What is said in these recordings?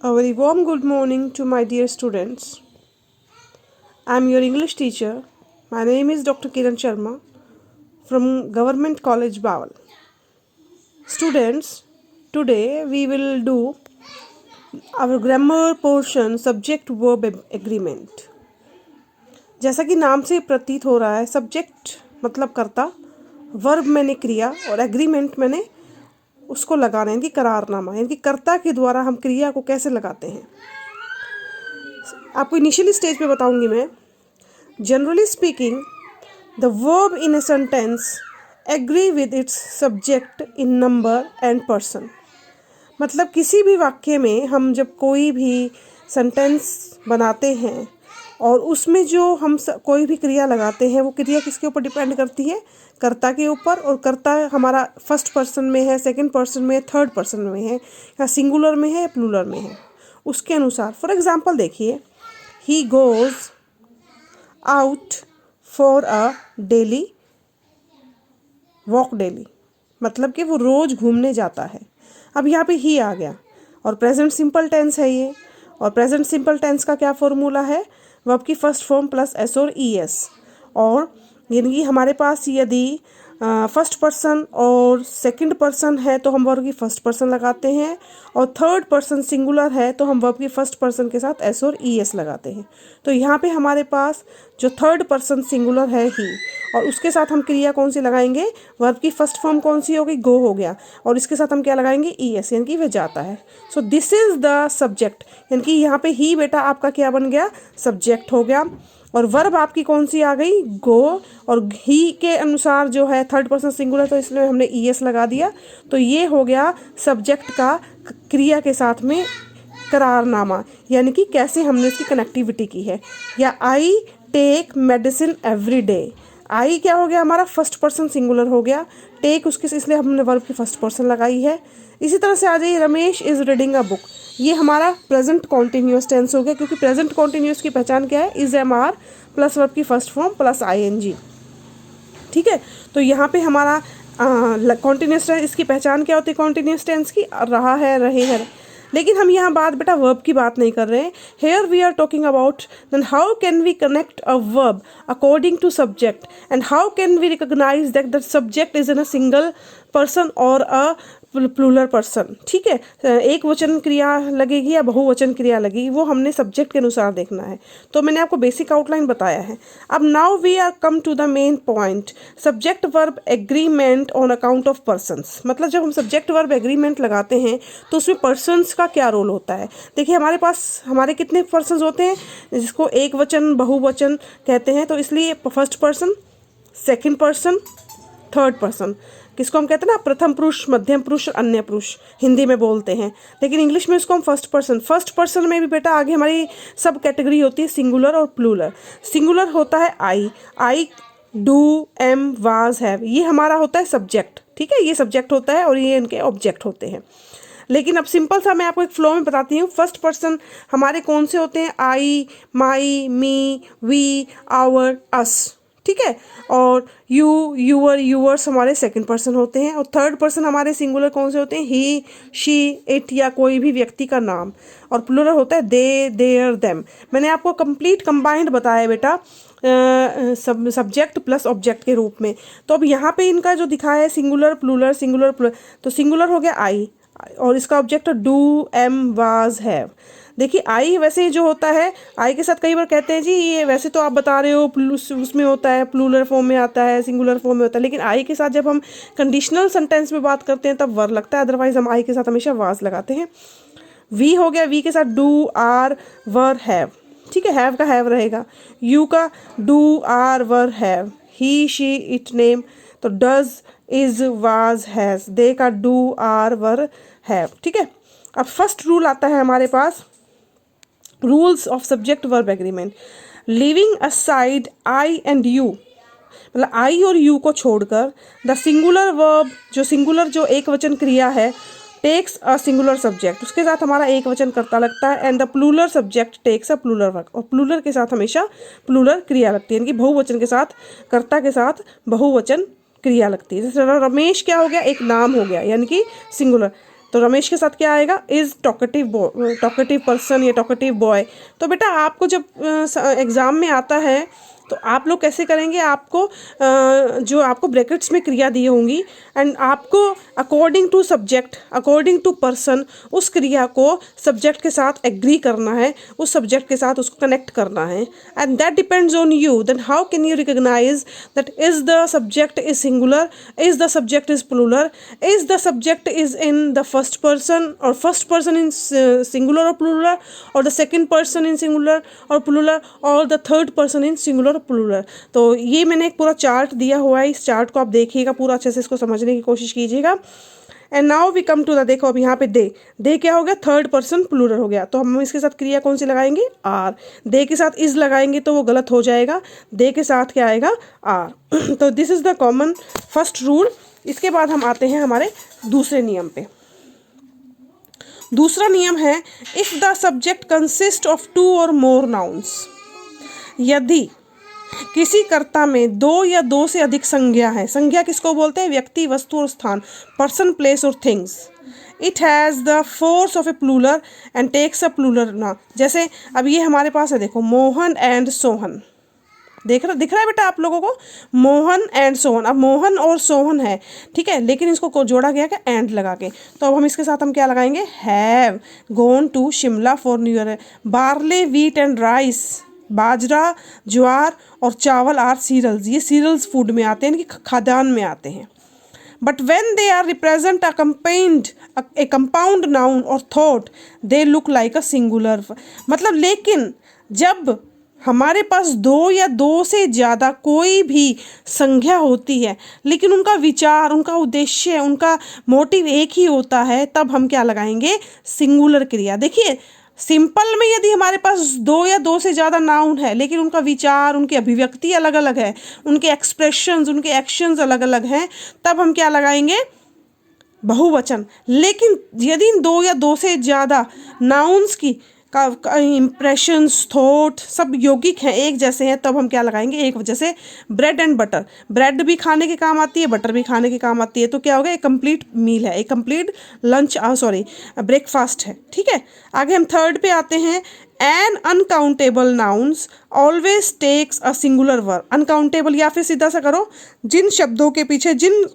A very warm good morning to my dear students. I am your English teacher. My name is Dr. Kiran Sharma from Government College Bawal. Students, today we will do our grammar portion subject verb agreement. जैसा कि नाम से प्रतीत हो रहा है, subject मतलब कर्ता, वर्ब मैंने क्रिया और एग्रीमेंट मैंने उसको लगाना यानी कि करारनामा, यानी कि कर्ता के द्वारा हम क्रिया को कैसे लगाते हैं। आपको इनिशियली स्टेज पे बताऊंगी मैं। Generally speaking, the verb in a sentence agree with its subject in number and person. मतलब किसी भी वाक्य में हम जब कोई भी सेंटेंस बनाते हैं और उसमें जो हम कोई भी क्रिया लगाते हैं, वो क्रिया किसके ऊपर डिपेंड करती है? कर्ता के ऊपर। और कर्ता हमारा फर्स्ट पर्सन में है, सेकंड पर्सन में है, थर्ड पर्सन में है, या सिंगुलर में है या प्लूरल में है, उसके अनुसार। फॉर एग्जांपल देखिए, he goes out for a daily walk daily, मतलब कि वो रोज़ घूमने जाता है। अब यहाँ पे ही आ गया और प्रेजेंट सिंपल टेंस है ये। और प्रेजेंट सिंपल टेंस का क्या फॉर्मूला है? वर्ब की फर्स्ट फॉर्म प्लस एस और ई एस। और यानी कि हमारे पास यदि फर्स्ट पर्सन और सेकंड पर्सन है तो हम वर्ब की फर्स्ट पर्सन लगाते हैं, और थर्ड पर्सन सिंगुलर है तो हम वर्ब की फर्स्ट पर्सन के साथ एस और ई एस लगाते हैं। तो यहाँ पे हमारे पास जो थर्ड पर्सन सिंगुलर है ही, और उसके साथ हम क्रिया कौन सी लगाएंगे? वर्ब की फर्स्ट फॉर्म कौन सी होगी? गो हो गया। और इसके साथ हम क्या लगाएंगे? ई एस, यानी कि वह जाता है। So this is the subject, यानी कि यहाँ पे ही बेटा आपका क्या बन गया? सब्जेक्ट हो गया। और वर्ब आपकी कौन सी आ गई? गो। और ही के अनुसार जो है थर्ड पर्सन सिंगुलर, तो इसलिए हमने ई एस लगा दिया। तो ये हो गया सब्जेक्ट का क्रिया के साथ में करारनामा, यानी कि कैसे हमने इसकी कनेक्टिविटी की है। या I take medicine every day. आई क्या हो गया? हमारा फर्स्ट पर्सन सिंगुलर हो गया। टेक उसके, इसलिए हमने वर्ब की फर्स्ट पर्सन लगाई है। इसी तरह से आ जाइए, Ramesh is reading a book. ये हमारा प्रेजेंट कॉन्टिन्यूस टेंस हो गया, क्योंकि प्रेजेंट कॉन्टिन्यूस की पहचान क्या है? Is am are plus verb की first form plus I N G. ठीक है, तो यहाँ पे हमारा कॉन्टिन्यूस टेंस, इसकी पहचान क्या होती है कॉन्टिन्यूस टेंस की? रहा है, रहे हैं। लेकिन हम यहाँ बात बेटा वर्ब की बात नहीं कर रहे हैं। Here we are talking about then how can we connect a verb according to subject, and how can we recognize that the subject is in a single person और अ प्लूरल पर्सन। ठीक है, एक वचन क्रिया लगेगी या बहुवचन क्रिया लगेगी, वो हमने सब्जेक्ट के अनुसार देखना है। तो मैंने आपको बेसिक आउटलाइन बताया है। अब now we are come to the main point, subject verb agreement on account of persons. मतलब जब हम सब्जेक्ट वर्ब एग्रीमेंट लगाते हैं तो उसमें पर्सन्स का क्या रोल होता है? देखिए, हमारे पास हमारे कितने पर्सन्स होते हैं, जिसको एक वचन बहुवचन कहते हैं। तो इसलिए first person, second person, third person, किसको हम कहते हैं ना? प्रथम पुरुष, मध्यम पुरुष, अन्य पुरुष हिंदी में बोलते हैं, लेकिन इंग्लिश में इसको हम फर्स्ट पर्सन। फर्स्ट पर्सन में भी बेटा आगे हमारी सब कैटेगरी होती है, सिंगुलर और प्लूरल। सिंगुलर होता है I, I do am was have, ये हमारा होता है सब्जेक्ट। ठीक है, ये सब्जेक्ट होता है और ये इनके ऑब्जेक्ट होते हैं। लेकिन अब सिंपल सा मैं आपको एक फ्लो में बताती हूँ। फर्स्ट पर्सन हमारे कौन से होते हैं? आई, माई, मी, वी, आवर, अस। ठीक है, और यू, यूअर, यूअर्स हमारे सेकंड पर्सन होते हैं। और थर्ड पर्सन हमारे सिंगुलर कौन से होते हैं? ही, शी, इट, या कोई भी व्यक्ति का नाम। और प्लूरल होता है दे, देयर, देम। मैंने आपको कंप्लीट कंबाइंड बताया बेटा सब्जेक्ट प्लस ऑब्जेक्ट के रूप में। तो अब यहाँ पे इनका जो दिखाया है सिंगुलर प्लूरल, सिंगुलर प्लूरल, तो सिंगुलर हो गया आई और इसका object do am was have. देखिए, आई वैसे जो होता है, आई के साथ कई बार कहते हैं जी ये वैसे तो आप बता रहे हो उसमें होता है, प्लूरल फॉर्म में आता है, सिंगुलर फॉर्म में होता है, लेकिन आई के साथ जब हम कंडीशनल सेंटेंस में बात करते हैं तब वर लगता है, अदरवाइज हम आई के साथ हमेशा वाज लगाते हैं। वी हो गया, वी के साथ डू, आर, वर, हैव। ठीक है, हैव का हैव रहेगा। यू का do, are, were, have. He, she, it, name, तो does, is, was, has. They का डू, आर, वर, हैव। ठीक है, अब फर्स्ट रूल आता है हमारे पास, rules of subject verb agreement. Leaving aside I and you, मतलब आई और यू को छोड़कर द सिंगुलर वर्ब, जो सिंगुलर जो एक वचन क्रिया है, टेक्स अ सिंगुलर सब्जेक्ट, उसके साथ हमारा एक वचन कर्ता लगता है। And the plural subject takes a plural verb, और प्लूरल के साथ हमेशा प्लूरल क्रिया लगती है, यानी कि बहुवचन के साथ कर्ता के साथ बहुवचन क्रिया लगती है। जैसे रमेश क्या हो गया? एक नाम हो गया, यानी कि सिंगुलर। तो रमेश के साथ क्या आएगा, इज़ टॉकेटिव पर्सन या टॉकेटिव बॉय। तो बेटा आपको जब एग्ज़ाम में आता है तो आप लोग कैसे करेंगे, आपको जो आपको ब्रैकेट्स में क्रिया दी होंगी एंड आपको according to subject, according to person उस क्रिया को सब्जेक्ट के साथ एग्री करना है, उस सब्जेक्ट के साथ उसको कनेक्ट करना है, and that depends on you. Then how can you recognize that is the subject is singular, is the subject is plural, is the subject is in the first person और first person in singular और plural, और the second person in singular और plural, और the third person in singular plural. तो ये मैंने एक पूरा चार्ट दिया हुआ है, इस चार्ट को आप देखिएगा, पूरा अच्छे से इसको समझने की कोशिश कीजिएगा। And now we come to the, देखो अब यहाँ पे दे क्या हो गया, थर्ड पर्सन प्लूरल हो गया, तो हम इसके साथ क्रिया कौन सी लगाएंगे, आर। दे के साथ इज लगाएंगे तो वो गलत हो जाएगा, दे के साथ क्या आएगा, आर। तो this is the common first rule. इसके बाद हम आते हैं हमारे दूसरे नियम पे। दूसरा नियम है, if the subject consist of 2 और मोर नाउन्स, यदि किसी कर्ता में 2 या 2 से अधिक संज्ञा है, संज्ञा किसको बोलते हैं, व्यक्ति, वस्तु और स्थान, पर्सन, प्लेस और things, it has the force of a plural and takes a plural ना। जैसे अब ये हमारे पास है, देखो मोहन एंड सोहन, दिख रहा है बेटा आप लोगों को, मोहन एंड सोहन। अब मोहन और सोहन है, ठीक है, लेकिन इसको जोड़ा गया क्या, एंड लगा के। तो अब हम इसके साथ हम क्या लगाएंगे, have gone to Shimla for new year. Barley, wheat and rice, बाजरा, ज्वार और चावल आर सीरियल्स, ये सीरियल्स फूड में आते हैं, इनकी खाद्यान्न में आते हैं। But when they are represent a compound noun और thought they look like a singular. मतलब लेकिन जब हमारे पास 2 या 2 से ज़्यादा कोई भी संज्ञा होती है, लेकिन उनका विचार, उनका उद्देश्य, उनका मोटिव एक ही होता है, तब हम क्या लगाएंगे, सिंगुलर क्रिया। देखिए सिंपल में यदि हमारे पास 2 या 2 से ज़्यादा नाउन है, लेकिन उनका विचार, उनकी अभिव्यक्ति अलग अलग है, उनके एक्सप्रेशंस, उनके एक्शंस अलग अलग हैं, तब हम क्या लगाएंगे, बहुवचन। लेकिन यदि इन 2 या 2 से ज़्यादा नाउन्स की इम्प्रेशंस, थॉट सब यौगिक हैं, एक जैसे हैं, तब हम क्या लगाएंगे, एक। जैसे ब्रेड एंड बटर, ब्रेड भी खाने के काम आती है, बटर भी खाने के काम आती है, तो क्या हो गया, एक कंप्लीट मील है, एक कंप्लीट लंच, ब्रेकफास्ट है, ठीक है। आगे हम थर्ड पे आते हैं, an uncountable nouns always takes a singular verb. Uncountable, या फिर सीधा सा करो, जिन शब्दों के पीछे जिन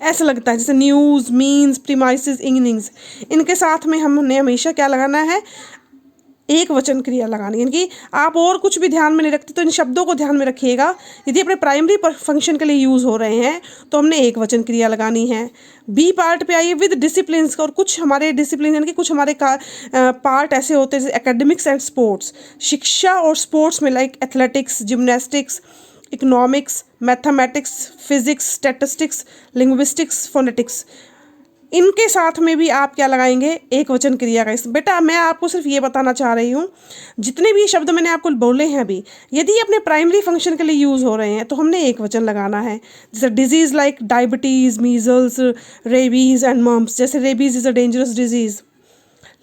ऐसा लगता है, जैसे न्यूज़, मीन्स, प्रीमाइसेस, इनिंग्स, इनके साथ में हमने हमेशा क्या लगाना है, एक वचन क्रिया लगानी है। यानी कि आप और कुछ भी ध्यान में नहीं रखते तो इन शब्दों को ध्यान में रखिएगा। यदि अपने प्राइमरी फंक्शन के लिए यूज़ हो रहे हैं तो हमने एक वचन क्रिया लगानी है। बी पार्ट पे आइए, विद डिसिप्लिन। और कुछ हमारे डिसिप्लिन यानी कि कुछ हमारे पार्ट ऐसे होते हैं जैसे एकेडमिक्स एंड स्पोर्ट्स, शिक्षा और स्पोर्ट्स में, like athletics, gymnastics, economics, mathematics, physics, statistics, linguistics, phonetics, इनके साथ में भी आप क्या लगाएंगे, एक वचन क्रिया का। बेटा मैं आपको सिर्फ ये बताना चाह रही हूँ, जितने भी शब्द मैंने आपको बोले हैं अभी, यदि अपने प्राइमरी फंक्शन के लिए यूज़ हो रहे हैं तो हमने एक वचन लगाना है। जैसे disease like diabetes, measles, rabies and mumps. जैसे rabies is a dangerous disease,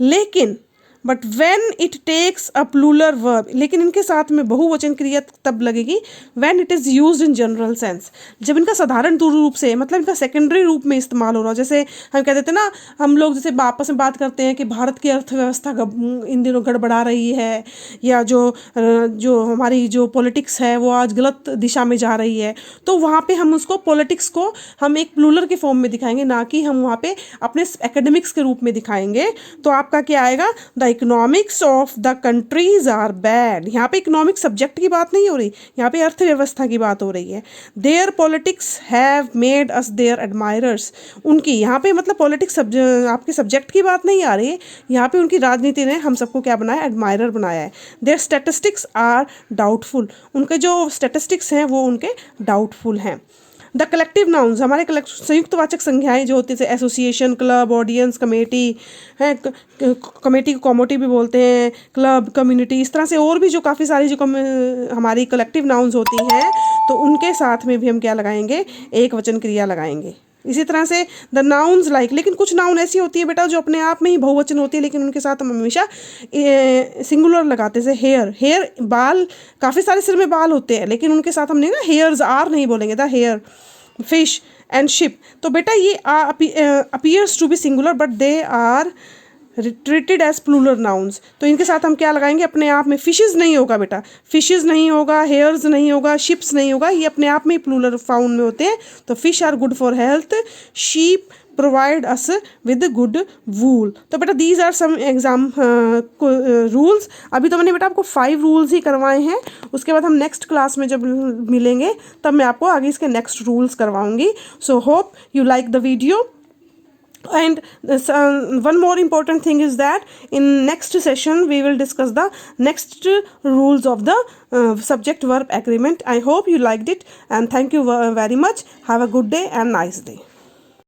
लेकिन but when it takes a plural verb, लेकिन इनके साथ में बहुवचन क्रिया तब लगेगी when it is used in general sense, जब इनका साधारण रूप से, मतलब इनका सेकेंडरी रूप में इस्तेमाल हो रहा हो। जैसे हम कह देते हैं ना, हम लोग जैसे आपस में बात करते हैं कि भारत की अर्थव्यवस्था इन दिनों गड़बड़ा रही है, या जो हमारी जो पॉलिटिक्स है वो आज गलत दिशा में जा रही है, तो वहाँ पे हम उसको पॉलिटिक्स को हम एक प्लूरल के फॉर्म में दिखाएंगे, ना कि हम वहाँ पे अपने एकेडमिक्स के रूप में दिखाएंगे। तो आपका क्या आएगा, the economics of the countries are bad. यहाँ पे इकोनॉमिक सब्जेक्ट की बात नहीं हो रही, यहाँ पे अर्थव्यवस्था की बात हो रही है। Their politics have made us their admirers. उनकी यहाँ पे मतलब पॉलिटिक्स आपके सब्जेक्ट की बात नहीं आ रही है, यहाँ पे उनकी राजनीति ने हम सबको क्या बनाया, एडमायरर बनाया है। Their statistics are doubtful. उनके जो स्टैटिस्टिक्स हैं वो उनके डाउटफुल हैं। द कलेक्टिव नाउन्स, हमारे संयुक्त वाचक संज्ञाएं जो होती है, जैसे एसोसिएशन, क्लब, ऑडियंस, कमेटी है, कमेटी को कॉमोटी भी बोलते हैं, क्लब, कम्युनिटी, इस तरह से और भी जो काफ़ी सारी जो हमारी कलेक्टिव नाउन्स होती हैं, तो उनके साथ में भी हम क्या लगाएंगे, एक वचन क्रिया लगाएंगे। इसी तरह से द नाउन्स लाइक, लेकिन कुछ नाउन ऐसी होती है बेटा जो अपने आप में ही बहुवचन होती है, लेकिन उनके साथ हम हमेशा सिंगुलर लगाते हैं। जैसे हेयर, बाल, काफ़ी सारे सिर में बाल होते हैं, लेकिन उनके साथ हमने ना हेयर्स आर नहीं बोलेंगे, the hair. Fish and sheep, तो बेटा ये appears to be singular but they are treated as plural nouns. तो इनके साथ हम क्या लगाएंगे, अपने आप में फिशेज नहीं होगा बेटा, फिशेज नहीं होगा, हेयर्स नहीं होगा, शिप्स नहीं होगा, ये अपने आप में ही प्लूरल फाउंड में होते हैं। तो fish are good for health, sheep provide us with good wool. तो बेटा these are some exam rules. अभी तो मैंने बेटा आपको 5 रूल्स ही करवाए हैं, उसके बाद हम नेक्स्ट क्लास में जब मिलेंगे तब मैं आपको आगे इसके नेक्स्ट रूल्स करवाऊंगी। So hope you like the video. And one more important thing is that in next session we will discuss the next rules of the subject verb agreement. I hope you liked it and thank you very much. Have a good day and nice day.